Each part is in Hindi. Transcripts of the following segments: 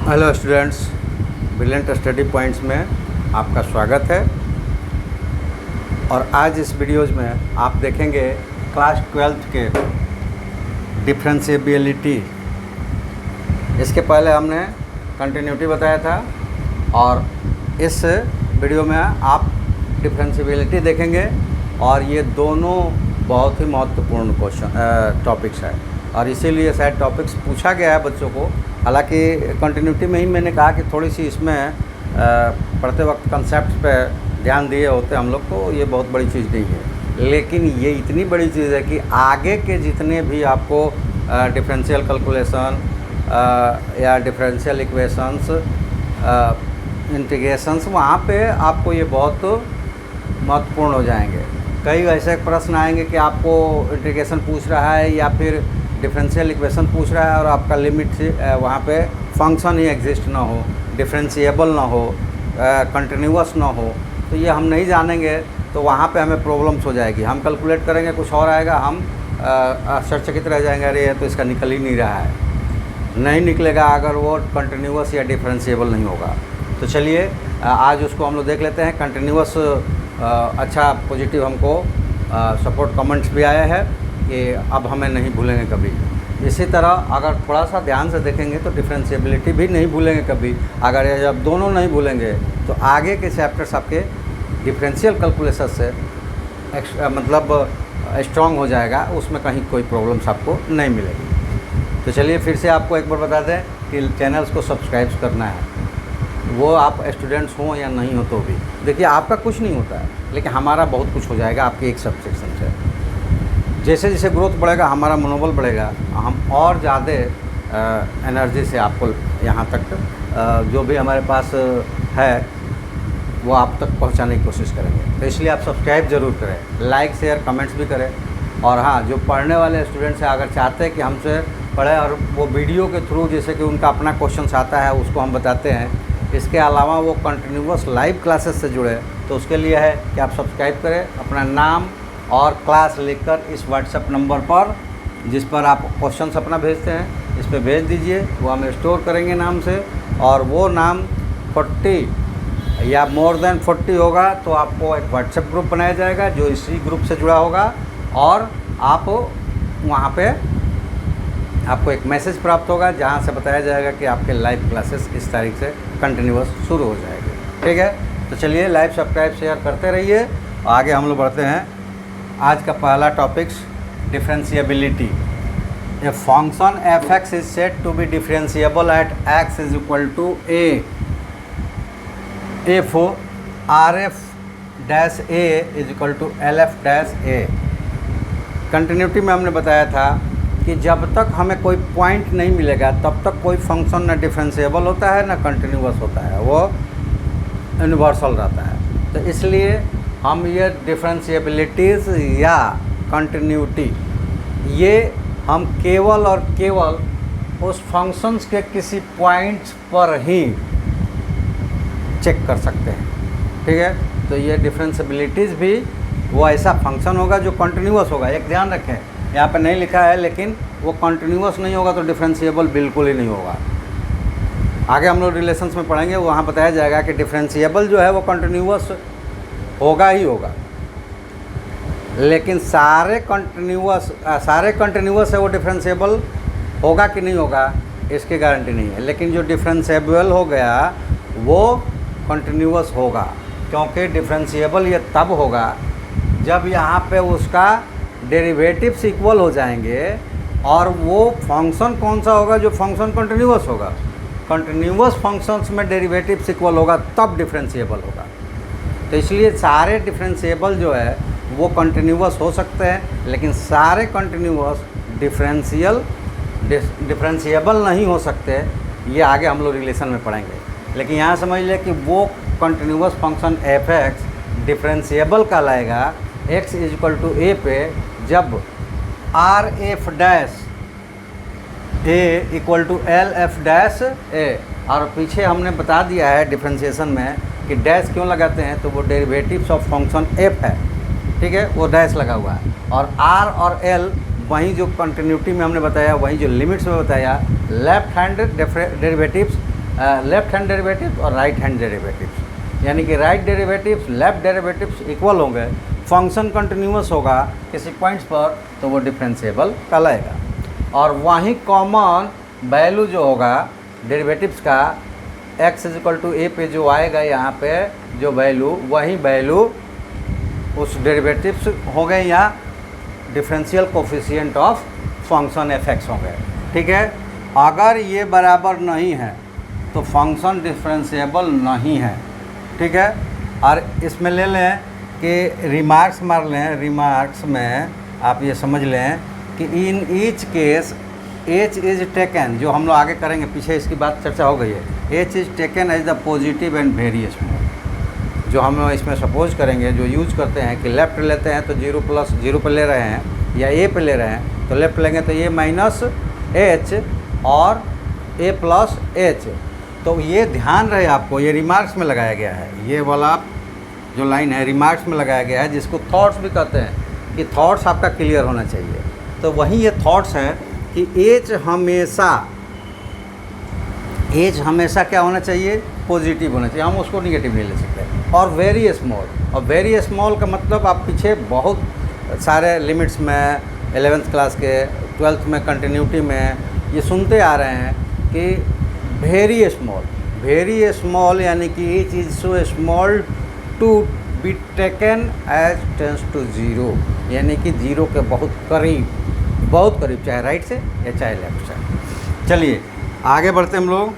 Hello students, brilliant study points में आपका स्वागत है। और आज इस वीडियोज़ में आप देखेंगे क्लास 12th के डिफरेंशिएबिलिटी। इसके पहले हमने कंटिन्यूटी बताया था और इस वीडियो में आप डिफरेंशिएबिलिटी देखेंगे और ये दोनों बहुत ही महत्वपूर्ण क्वेश्चन टॉपिक्स है और इसीलिए शायद टॉपिक्स पूछा गया है बच्चों को। हालांकि कंटिन्यूटी में ही मैंने कहा कि थोड़ी सी इसमें पढ़ते वक्त कंसेप्ट पे ध्यान दिए होते हम लोग, तो ये बहुत बड़ी चीज़ नहीं है। लेकिन ये इतनी बड़ी चीज़ है कि आगे के जितने भी आपको डिफरेंशियल कैलकुलेशन या डिफरेंशियल इक्वेशंस, इंटीग्रेशंस, वहाँ पे आपको ये बहुत महत्वपूर्ण हो जाएंगे। कई ऐसे प्रश्न आएंगे कि आपको इंटीग्रेशन पूछ रहा है या फिर डिफरेंशियल इक्वेशन पूछ रहा है और आपका लिमिट वहाँ पे फंक्शन ही एग्जिस्ट ना हो, डिफरेंशिएबल ना हो, कंटिन्यूअस ना हो, तो ये हम नहीं जानेंगे तो वहाँ पे हमें प्रॉब्लम्स हो जाएगी। हम कैलकुलेट करेंगे, कुछ और आएगा, हम आश्चर्यचकित रह जाएंगे, अरे ये तो इसका निकल ही नहीं रहा है। नहीं निकलेगा अगर वो कंटिन्यूअस या डिफरेंशिएबल नहीं होगा। तो चलिए आज उसको हम लोग देख लेते हैं। कंटिन्यूअस अच्छा पॉजिटिव हमको सपोर्ट कमेंट्स भी आया है कि अब हमें नहीं भूलेंगे कभी। इसी तरह अगर थोड़ा सा ध्यान से देखेंगे तो डिफरेंशिएबिलिटी भी नहीं भूलेंगे कभी। अगर ये जब दोनों नहीं भूलेंगे तो आगे के चैप्टर्स आपके डिफरेंशियल कैलकुलेशन से मतलब स्ट्रॉन्ग हो जाएगा, उसमें कहीं कोई प्रॉब्लम्स आपको नहीं मिलेगी। तो चलिए फिर से आपको एक बार बता दें कि चैनल्स को सब्सक्राइब करना है, वो आप स्टूडेंट्स हों या नहीं हो तो भी। देखिए आपका कुछ नहीं होता है, लेकिन हमारा बहुत कुछ हो जाएगा आपके एक सब्सेक्शन से। जैसे जैसे ग्रोथ बढ़ेगा हमारा मनोबल बढ़ेगा, हम और ज़्यादा एनर्जी से आपको यहाँ तक जो भी हमारे पास है वो आप तक पहुँचाने की कोशिश करेंगे। तो इसलिए आप सब्सक्राइब ज़रूर करें, लाइक शेयर कमेंट्स भी करें। और हाँ, जो पढ़ने वाले स्टूडेंट्स हैं अगर चाहते हैं कि हमसे पढ़ें और वो वीडियो के थ्रू जैसे कि उनका अपना क्वेश्चन आता है उसको हम बताते हैं, इसके अलावा वो कंटिन्यूअस लाइव क्लासेस से जुड़े, तो उसके लिए है कि आप सब्सक्राइब करें, अपना नाम और क्लास लिखकर इस व्हाट्सएप नंबर पर, जिस पर आप क्वेश्चंस अपना भेजते हैं, इस पर भेज दीजिए। वो हम स्टोर करेंगे नाम से, और वो नाम 40 या मोर देन 40 होगा तो आपको एक व्हाट्सएप ग्रुप बनाया जाएगा जो इसी ग्रुप से जुड़ा होगा, और आप वहाँ पे आपको एक मैसेज प्राप्त होगा जहाँ से बताया जाएगा कि आपके लाइव क्लासेस इस तारीख से कंटिन्यूअस शुरू हो जाएंगे। ठीक है, तो चलिए लाइव सब्सक्राइब शेयर करते रहिए। आगे हम लोग बढ़ते हैं। आज का पहला topics differentiability. A function F X is said to be differentiable at X is equal to A F R F dash A is equal to L F dash A. Continuity में हमने बताया था कि जब तक हमें कोई पॉइंट नहीं मिलेगा तब तक कोई फंक्शन ना डिफरेंशिएबल होता है ना कंटिन्यूअस होता है, वो यूनिवर्सल रहता है। तो इसलिए हम ये डिफरेंशिएबिलिटीज़ या कंटिन्यूटी ये हम केवल और केवल उस फंक्शंस के किसी पॉइंट्स पर ही चेक कर सकते हैं। ठीक है, तो ये डिफरेंशिएबिलिटीज़ भी वो ऐसा फंक्शन होगा जो कंटिन्यूअस होगा। एक ध्यान रखें, यहाँ पे नहीं लिखा है लेकिन वो कंटिन्यूअस नहीं होगा तो डिफरेंशिएबल बिल्कुल ही नहीं होगा। आगे हम लोग रिलेशंस में पढ़ेंगे, वहाँ बताया जाएगा कि डिफरेंशिएबल जो है वो कंटिन्यूअस होगा ही होगा, लेकिन सारे कंटिन्यूअस है वो डिफरेंशिएबल होगा कि नहीं होगा इसकी गारंटी नहीं है। लेकिन जो डिफरेंशिएबल हो गया वो कंटिन्यूअस होगा, क्योंकि डिफरेंशिएबल ये तब होगा जब यहाँ पे उसका डेरिवेटिव्स इक्वल हो जाएंगे। और वो फंक्शन कौन सा होगा? जो फंक्शन कंटिन्यूअस होगा। कंटिन्यूअस फंक्शंस में डेरिवेटिव्स इक्वल होगा तब डिफरेंशिएबल होगा। तो इसलिए सारे डिफरेंशिएबल जो है वो कंटिन्यूअस हो सकते हैं, लेकिन सारे कंटिन्यूअस डिफरेंशिएबल नहीं हो सकते। ये आगे हम लोग रिलेशन में पढ़ेंगे। लेकिन यहाँ समझ लें कि वो continuous function F X differentiable कहलाएगा X is equal to A पे जब R F dash A equal to L F dash A. और पीछे हमने बता दिया है डिफरेंशिएशन में कि डैश क्यों लगाते हैं, तो वो डेरिवेटिव्स ऑफ फंक्शन एफ है। ठीक है, वो डैश लगा हुआ है। और आर और एल वहीं जो कंटिन्यूटी में हमने बताया, वहीं जो लिमिट्स में बताया, left hand derivatives left hand derivatives और राइट हैंड डेरिवेटिव्स, यानी कि right derivatives left derivatives equal होंगे, फंक्शन कंटिन्यूअस होगा किसी पॉइंट्स पर, तो वो डिफरेंशिएबल कहलाएगा। और वहीं कॉमन वैल्यू जो होगा डेरिवेटिव्स का x इक्वल टू ए पे जो आएगा यहाँ पे जो वैल्यू, वही वैल्यू उस डेरिवेटिव्स हो गए या differential coefficient of function f(x) होंगे। ठीक है, अगर ये बराबर नहीं है तो फंक्शन डिफरेंशिएबल नहीं है। ठीक है, और इसमें ले लें कि रिमार्क्स मार लें, रिमार्क्स में आप ये समझ लें कि in each case H is taken, जो हम लोग आगे करेंगे, पीछे इसकी बात चर्चा हो गई है, H is taken as the positive and various mode. जो हम लोग इसमें सपोज करेंगे, जो यूज करते हैं कि लेफ्ट लेते हैं तो 0 + 0 पे ले रहे हैं, या ए पे ले रहे हैं तो लेफ्ट लेंगे तो ए माइनस एच और ए प्लस एच। तो ये ध्यान रहे आपको, ये रिमार्क्स में लगाया गया है, ये वाला जो लाइन है रिमार्क्स में लगाया गया है, जिसको थॉट्स भी कहते हैं कि थॉट्स आपका क्लियर होना चाहिए। तो वहीं ये थॉट्स हैं कि एज हमेशा क्या होना चाहिए, पॉजिटिव होना चाहिए, हम उसको निगेटिव नहीं ले सकते। और वेरी स्मॉल, और वेरी स्मॉल का मतलब आप पीछे बहुत सारे लिमिट्स में 11th क्लास के 12th में कंटिन्यूटी में ये सुनते आ रहे हैं कि वेरी स्मॉल यानी कि h is so small to be taken as tends to 0, यानी कि 0 के बहुत करीब, चाहे राइट से या चाहे लेफ्ट से। चलिए आगे बढ़ते हम लोग।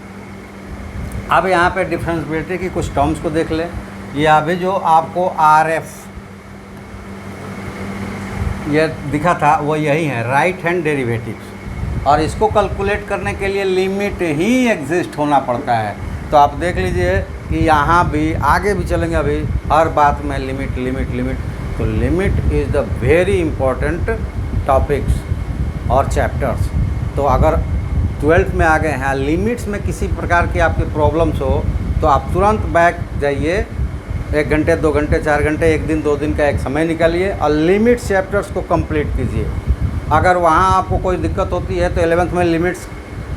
अब यहाँ पे डिफरेंशिएबिलिटी की कुछ टर्म्स को देख लें। ये अभी जो आपको RF ये दिखा था वो यही है, राइट हैंड डेरिवेटिव्स, और इसको कैलकुलेट करने के लिए लिमिट ही एग्जिस्ट होना पड़ता है। तो आप देख लीजिए कि यहाँ भी आगे भी चलेंगे, अभी हर बात में लिमिट। तो limit is the very important topics और चैप्टर्स। तो अगर 12th में आ गए हैं, लिमिट्स में किसी प्रकार की आपकी प्रॉब्लम्स हो तो आप तुरंत बैक जाइए, 1 घंटे 2 घंटे 4 घंटे 1 दिन 2 दिन का एक समय निकालिए और लिमिट चैप्टर्स को कंप्लीट कीजिए। अगर वहाँ आपको कोई दिक्कत होती है तो 11th में लिमिट्स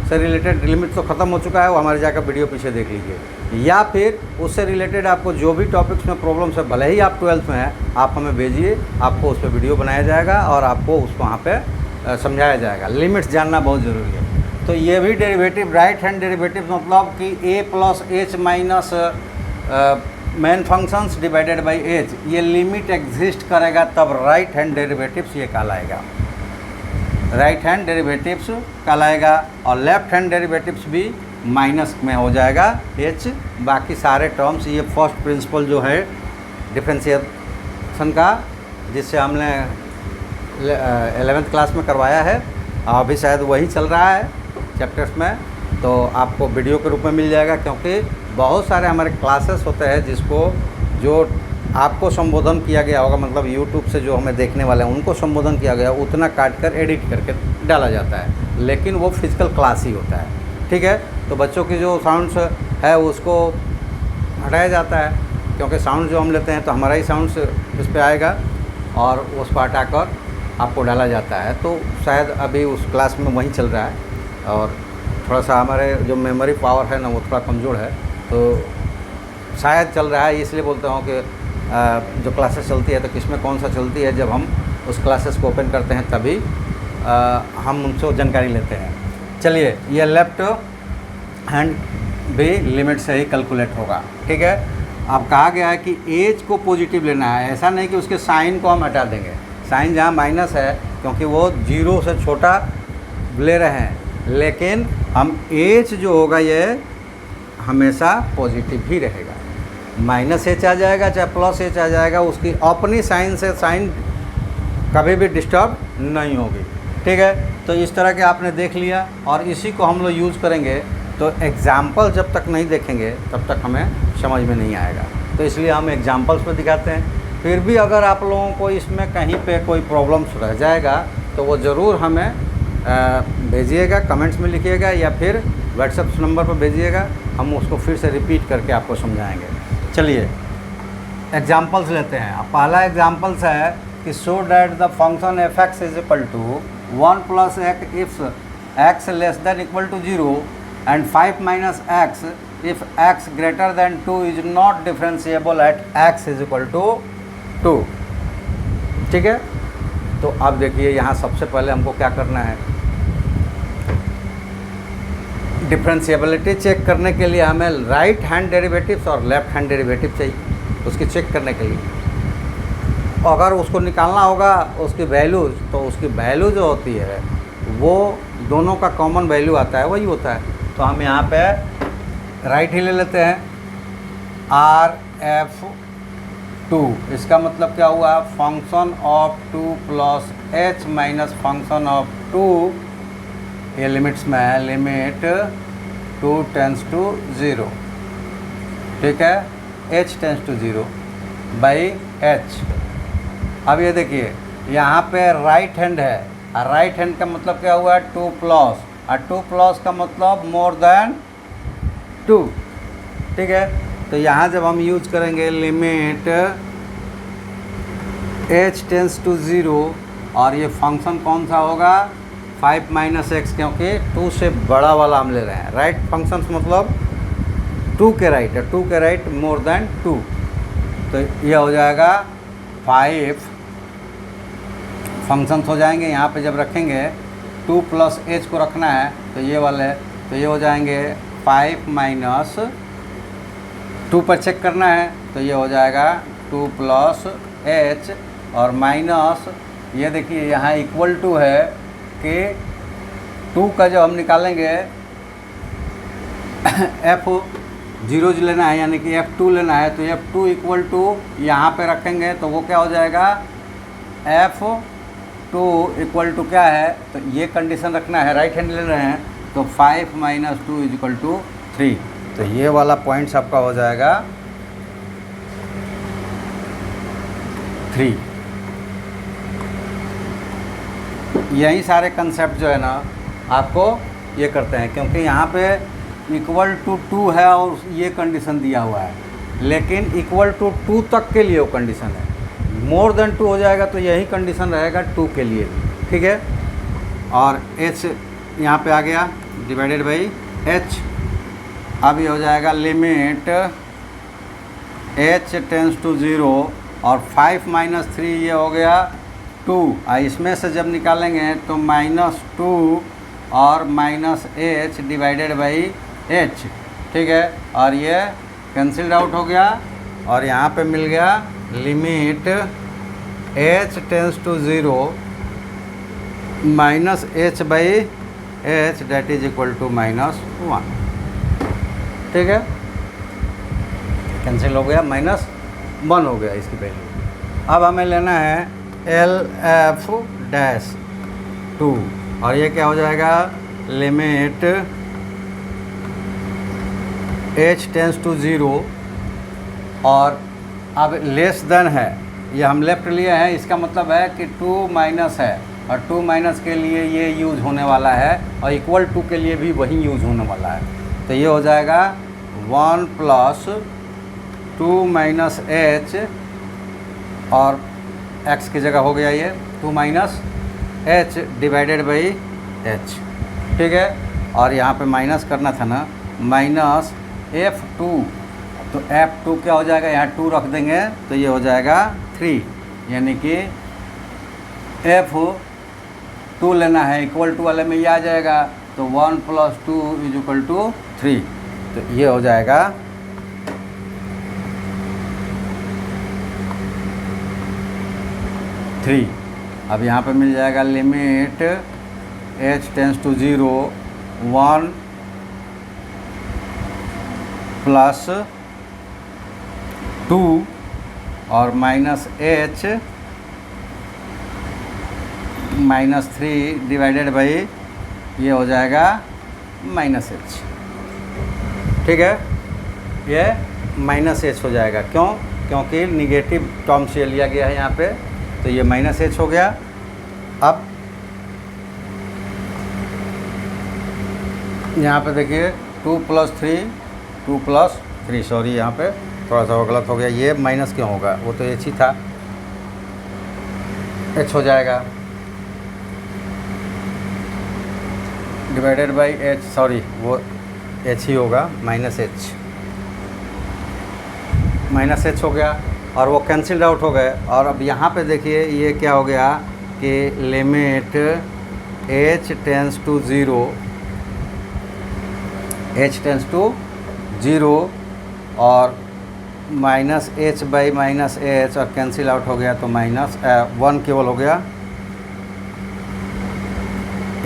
से रिलेटेड, लिमिट तो ख़त्म हो चुका है, वो हमारे जाकर वीडियो पीछे देख लीजिए, या फिर उससे रिलेटेड आपको जो भी टॉपिक्स में प्रॉब्लम्स है, भले ही आप 12th में हैं, आप हमें भेजिए, आपको उस पर वीडियो बनाया जाएगा और आपको उसको वहाँ पे समझाया जाएगा। लिमिट्स जानना बहुत ज़रूरी है। तो ये भी डेरिवेटिव, राइट हैंड डेरिवेटिव मतलब कि a plus H minus main functions divided by H, ये लिमिट एग्जिस्ट करेगा तब राइट हैंड डेरिवेटिव्स ये कहलाएगा, राइट हैंड डेरिवेटिव्स कहलाएगा। और लेफ्ट हैंड डेरिवेटिव्स भी माइनस में हो जाएगा h। बाकी सारे टर्म्स, ये फर्स्ट प्रिंसिपल जो है डिफरेंशिएशन का, जिससे हमने 11th क्लास में करवाया है, अभी शायद वही चल रहा है चैप्टर्स में, तो आपको वीडियो के रूप में मिल जाएगा। क्योंकि बहुत सारे हमारे क्लासेस होते हैं जिसको जो आपको संबोधन किया गया होगा, मतलब YouTube से जो हमें देखने वाले हैं उनको संबोधन किया गया, उतना काट कर एडिट करके डाला जाता है, लेकिन वो फिजिकल क्लास ही होता है। ठीक है, तो बच्चों की जो साउंड्स है उसको हटाया जाता है, क्योंकि साउंड जो हम लेते हैं तो हमारा ही साउंड्स इस पर आएगा और उसको हटाकर आपको डाला जाता है। तो शायद अभी उस क्लास में वही चल रहा है, और थोड़ा सा हमारे जो मेमोरी पावर है ना वो थोड़ा कमज़ोर है, तो शायद चल रहा है। इसलिए बोलता हूँ कि जो क्लासेस चलती है तो किसमें कौन सा चलती है, जब हम उस क्लासेस को ओपन करते हैं तभी हम उनसे जानकारी लेते हैं। चलिए, ये लेफ्ट हैंड भी लिमिट से ही कैलकुलेट होगा। ठीक है, अब कहा गया है कि एज को पॉजिटिव लेना है, ऐसा नहीं कि उसके साइन को हम हटा देंगे। साइन जहाँ माइनस है, क्योंकि वो 0 से छोटा ले रहे हैं, लेकिन हम एज जो होगा ये हमेशा पॉजिटिव ही रहेगा। माइनस एच आ जाएगा चाहे प्लस एच आ जाएगा, उसकी अपनी साइन से साइन कभी भी डिस्टर्ब नहीं होगी। ठीक है, तो इस तरह के आपने देख लिया, और इसी को हम लोग यूज़ करेंगे। तो एग्ज़ाम्पल जब तक नहीं देखेंगे तब तक हमें समझ में नहीं आएगा, तो इसलिए हम एग्ज़ाम्पल्स पे दिखाते हैं। फिर भी अगर आप लोगों को इसमें कहीं पे कोई प्रॉब्लम्स रह जाएगा तो वो ज़रूर हमें भेजिएगा, कमेंट्स में लिखिएगा, या फिर व्हाट्सएप नंबर पर भेजिएगा, हम उसको फिर से रिपीट करके आपको समझाएंगे। चलिए एग्जांपल्स लेते हैं। अब पहला एग्जांपल्स है कि show that the function f(x) is equal to 1 + x if x less than equal to 0 and 5 minus x if x greater than 2 is not differentiable at x is equal to 2। ठीक है, तो अब देखिए यहाँ सबसे पहले हमको क्या करना है, डिफरेंशिएबिलिटी चेक करने के लिए हमें राइट हैंड डेरिवेटिव्स और लेफ्ट हैंड डेरिवेटिव चाहिए उसकी चेक करने के लिए। अगर उसको निकालना होगा उसकी वैल्यूज, तो उसकी वैल्यू जो होती है वो दोनों का कॉमन वैल्यू आता है, वही होता है। तो हम यहाँ पे राइट ही ले लेते हैं, RF2, इसका मतलब क्या हुआ, function of 2 plus h minus function of 2, ये लिमिट्स में है, लिमिट 2 टेंस टू 0, ठीक है, h tends to 0 by h। अब ये देखिए यहाँ पे राइट हैंड है, और राइट हैंड का मतलब क्या हुआ, 2 प्लस, और 2 प्लस का मतलब मोर देन 2, ठीक है। तो यहाँ जब हम यूज करेंगे लिमिट h टेंस टू 0, और ये फंक्शन कौन सा होगा, 5 माइनस एक्स, क्योंकि 2 से बड़ा वाला हम ले रहे हैं। राइट फंक्शंस मतलब 2 के राइट है, 2 के राइट मोर देन 2, तो ये हो जाएगा 5 फंक्शंस हो जाएंगे। यहाँ पे जब रखेंगे 2 प्लस एच को रखना है, तो ये वाले, तो ये हो जाएंगे 5 माइनस 2 पर चेक करना है, तो ये हो जाएगा 2 प्लस एच, और माइनस ये देखिए यहाँ इक्वल टू है कि 2 का जब हम निकालेंगे F0 लेना है, यानी कि F2 लेना है, तो F2 इक्वल टू यहाँ पे रखेंगे तो वो क्या हो जाएगा, F2 इक्वल टू क्या है, तो ये कंडीशन रखना है, राइट हैंड ले रहे हैं, तो 5 माइनस 2 इज इक्वल टू 3, तो ये वाला पॉइंट्स आपका हो जाएगा 3। यही सारे कंसेप्ट जो है ना आपको ये करते हैं, क्योंकि यहाँ पे इक्वल टू 2 है और ये कंडीशन दिया हुआ है, लेकिन इक्वल टू 2 तक के लिए वो कंडीशन है, मोर देन 2 हो जाएगा तो यही कंडीशन रहेगा 2 के लिए भी, ठीक है। और h यहाँ पे आ गया डिवाइडेड बाई h, अब ये हो जाएगा लिमिट h टेंस टू 0, और 5 माइनस 3 ये हो गया 2, इसमें से जब निकालेंगे तो -2 और minus h divided by h, ठीक है, और ये कैंसिल्ड आउट हो गया, और यहाँ पे मिल गया limit h tends to 0 minus h by h that is equal to -1, ठीक है, कैंसिल हो गया, -1 हो गया इसकी वैल्यू। अब हमें लेना है LF-2, और ये क्या हो जाएगा, लिमिट h टेंस टू 0, और अब लेस देन है, ये हम लेफ्ट लिए हैं, इसका मतलब है कि 2 माइनस है, और 2 माइनस के लिए ये यूज़ होने वाला है, और इक्वल टू के लिए भी वही यूज़ होने वाला है, तो ये हो जाएगा 1 प्लस 2 माइनस h, और x की जगह हो गया ये 2 minus h divided by h, ठीक है, और यहाँ पे माइनस करना था ना, माइनस F2, तो F2 क्या हो जाएगा, यहाँ 2 रख देंगे तो ये हो जाएगा 3, यानी कि F2 लेना है, इक्वल टू वाले में ये आ जाएगा, तो 1 प्लस 2 इज इक्वल टू 3, तो ये हो जाएगा 3। अब यहाँ पे मिल जाएगा limit h tends to 0 1 plus 2 और माइनस h -3 डिवाइडेड बाई ये हो जाएगा -h, ठीक है, ये -h हो जाएगा, क्यों, क्योंकि निगेटिव टर्म से लिया गया है यहाँ पे, तो ये -h हो गया। अब यहाँ पे देखिए 2 प्लस 3 सॉरी यहाँ पे थोड़ा सा गलत हो गया, ये माइनस क्यों होगा, वो तो h ही था, h हो जाएगा डिवाइडेड बाई h, सॉरी वो एच ही होगा, माइनस एच हो गया और वो कैंसिल्ड आउट हो गए। और अब यहाँ पे देखिए ये क्या हो गया कि limit h tends to zero और minus H by minus H और कैंसिल आउट हो गया तो माइनस 1 केवल हो गया,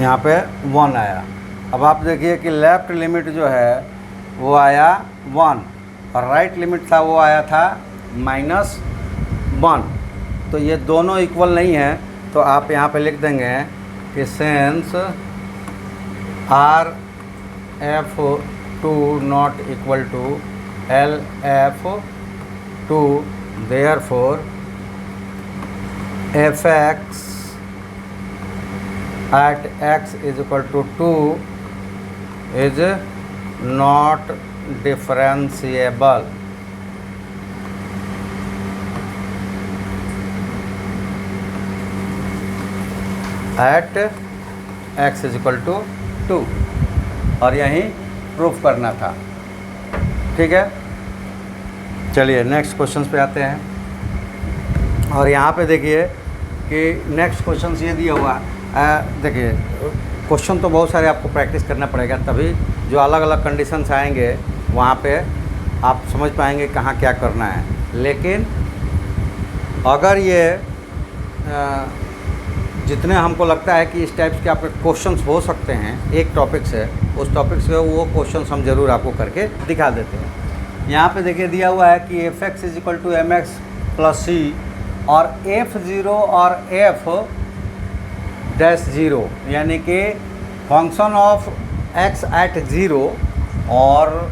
यहाँ पे 1 आया। अब आप देखिए कि लेफ़्ट लिमिट जो है वो आया 1 और राइट लिमिट था वो आया था -1। तो ये दोनों इक्वल नहीं है, तो आप यहाँ पे लिख देंगे कि since RF2 not equal to LF2, therefore fx at x is equal to 2 is not differentiable। At x is equal to 2 और यहीं प्रूफ करना था। ठीक है, चलिए नेक्स्ट क्वेश्चन पे आते हैं। और यहाँ पे देखिए कि नेक्स्ट क्वेश्चन ये दिया हुआ देखिए क्वेश्चन तो बहुत सारे आपको प्रैक्टिस करना पड़ेगा, तभी जो अलग अलग कंडीशंस आएंगे वहाँ पे आप समझ पाएंगे कहाँ क्या करना है। लेकिन अगर ये जितने हमको लगता है कि इस टाइप के आपके क्वेश्चंस हो सकते हैं एक टॉपिक से, उस टॉपिक से वो क्वेश्चंस हम ज़रूर आपको करके दिखा देते हैं। यहाँ पे देखिए दिया हुआ है कि fx is equal to mx plus c और f0 और f'0 यानी कि फंक्शन ऑफ x एट 0 और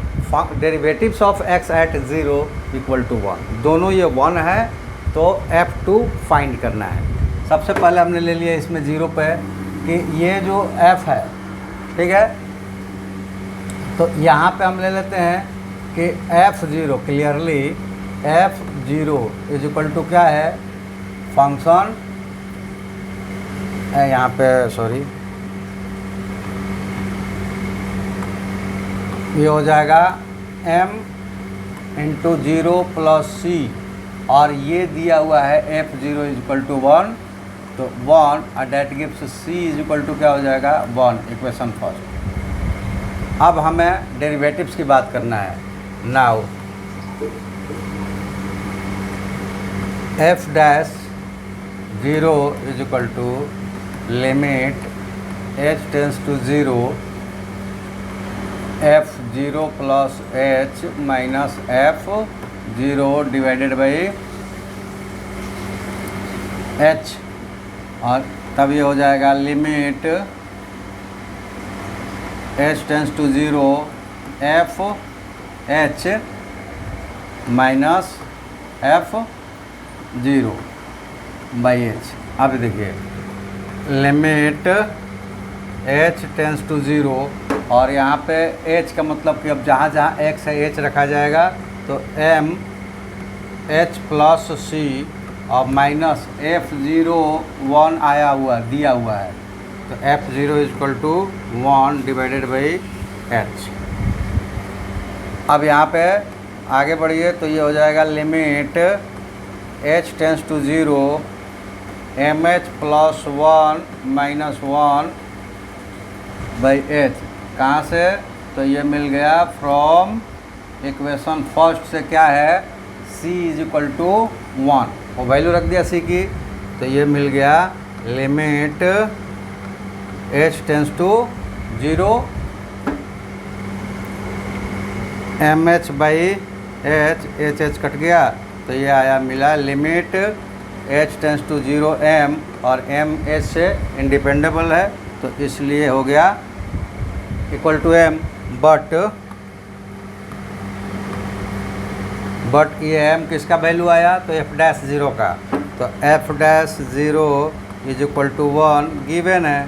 derivatives of x at 0 equal to 1, दोनों ये 1 है तो f2 फाइंड करना है। सबसे पहले हमने ले लिया इसमें 0 पे कि ये जो f है, ठीक है, तो यहाँ पे हम ले लेते हैं कि f0 clearly f0 is equal to क्या है, फंक्शन यहाँ पे सॉरी ये हो जाएगा m इंटू 0 प्लस c और ये दिया हुआ है f0 इज इक्वल टू 1 तो 1 और that gives c is equal to क्या हो जाएगा 1, इक्वेशन फर्स्ट। अब हमें डेरिवेटिव्स की बात करना है। Now f'0 is equal to limit h tends to 0 f0 plus h minus f0 divided by h और तब ये हो जाएगा limit h tends to 0 f h minus f0 by h। अब देखिए लिमिट h टेंस टू 0 और यहाँ पे h का मतलब कि अब जहाँ जहाँ x है h रखा जाएगा तो m h प्लस c और माइनस f0 1 आया हुआ दिया हुआ है तो f0 is equal to 1 divided by h। अब यहाँ पे आगे बढ़िए तो ये हो जाएगा limit h tends to 0 mh plus 1 minus 1 by h। कहाँ से, तो ये मिल गया फ्रॉम इक्वेशन फर्स्ट से क्या है c इज इक्वल टू 1, वो वैल्यू रख दिया c की तो ये मिल गया limit h tends to 0 mh by h, h cut गया तो ये आया मिला limit h tends to 0 m और m h से इंडिपेंडेबल है तो इसलिए हो गया इक्वल टू m। बट ये m किसका वैल्यू आया तो f'0 का, तो f'0 is equal to 1 given है,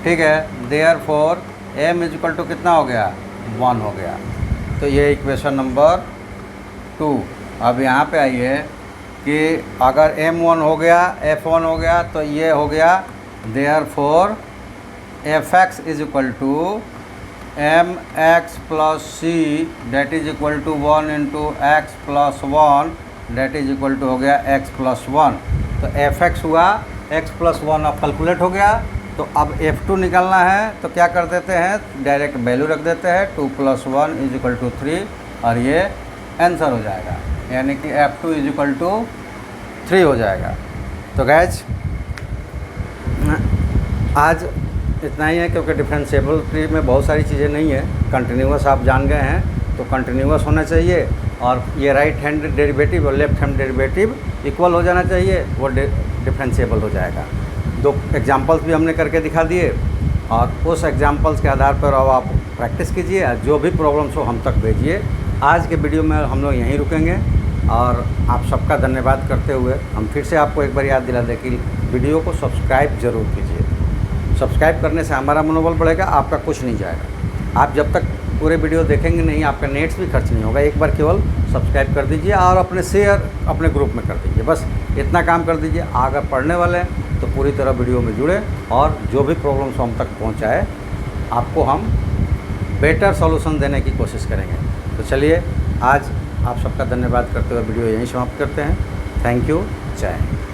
ठीक है। Therefore m is equal to कितना हो गया 1 हो गया। तो ये इक्वेशन नंबर 2। अब यहाँ पे आइए कि अगर m1 हो गया f1 हो गया तो ये हो गया therefore fx is equal to m x plus c that is equal to 1 into x plus 1 that is equal to हो गया एक्स प्लस 1। तो एफ एक्स हुआ एक्स प्लस 1 अब कैलकुलेट हो गया। तो अब F2 निकालना है तो क्या कर देते हैं, डायरेक्ट वैल्यू रख देते हैं 2 + 1 इज इक्वल टू 3 और ये आंसर हो जाएगा, यानी कि F2 इज इक्वल टू 3 हो जाएगा। तो गैज आज इतना ही है, क्योंकि डिफरेंशिएबल ट्री में बहुत सारी चीज़ें नहीं है। कंटिन्यूअस आप जान गए हैं तो कंटिन्यूअस होना चाहिए, और ये राइट हैंड डेरिवेटिव और लेफ्ट हैंड डेरिवेटिव इक्वल हो जाना चाहिए, वो डिफरेंशिएबल हो जाएगा। 2 एग्जांपल्स भी हमने करके दिखा दिए, और उस एग्जांपल्स के आधार पर अब आप प्रैक्टिस कीजिए, जो भी प्रॉब्लम्स हो हम तक भेजिए। आज के वीडियो में हम लोग यहीं रुकेंगे, और आप सबका धन्यवाद करते हुए हम फिर से आपको एक बार याद दिला दें कि वीडियो को सब्सक्राइब ज़रूर कीजिए। सब्सक्राइब करने से हमारा मनोबल बढ़ेगा, आपका कुछ नहीं जाएगा। आप जब तक पूरे वीडियो देखेंगे नहीं, आपका नेट्स भी खर्च नहीं होगा। एक बार केवल सब्सक्राइब कर दीजिए और अपने शेयर अपने ग्रुप में कर दीजिए, बस इतना काम कर दीजिए। अगर पढ़ने वाले हैं तो पूरी तरह वीडियो में जुड़े, और जो भी प्रॉब्लम्स हम तक पहुंचाए आपको हम बेटर सॉल्यूशन देने की कोशिश करेंगे। तो चलिए, आज आप सबका धन्यवाद करते हुए वीडियो यहीं समाप्त करते हैं। थैंक यू, जय हिंद।